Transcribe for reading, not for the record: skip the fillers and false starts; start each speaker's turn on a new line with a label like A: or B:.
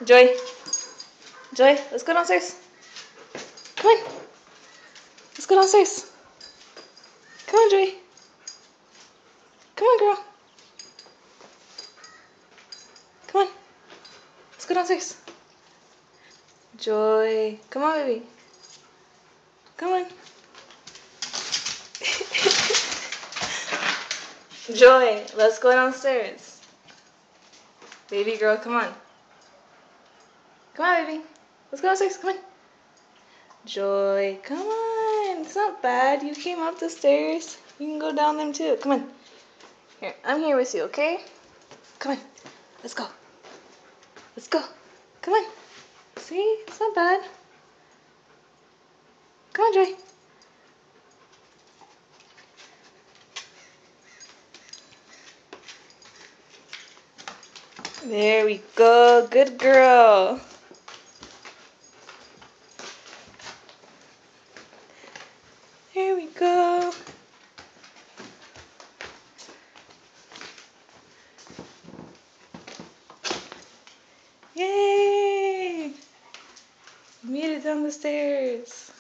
A: Joy. Joy, let's go downstairs. Come on. Let's go downstairs. Come on, Joy. Come on, girl. Come on. Let's go downstairs. Joy. Come on, baby. Come on. Joy, let's go downstairs. Baby girl, come on. Come on, baby. Let's go downstairs. Come on. Joy, come on. It's not bad. You came up the stairs. You can go down them too. Come on. Here, I'm here with you, okay? Come on. Let's go. Let's go. Come on. See? It's not bad. Come on, Joy. There we go. Good girl. There we go. Yay! You made it down the stairs.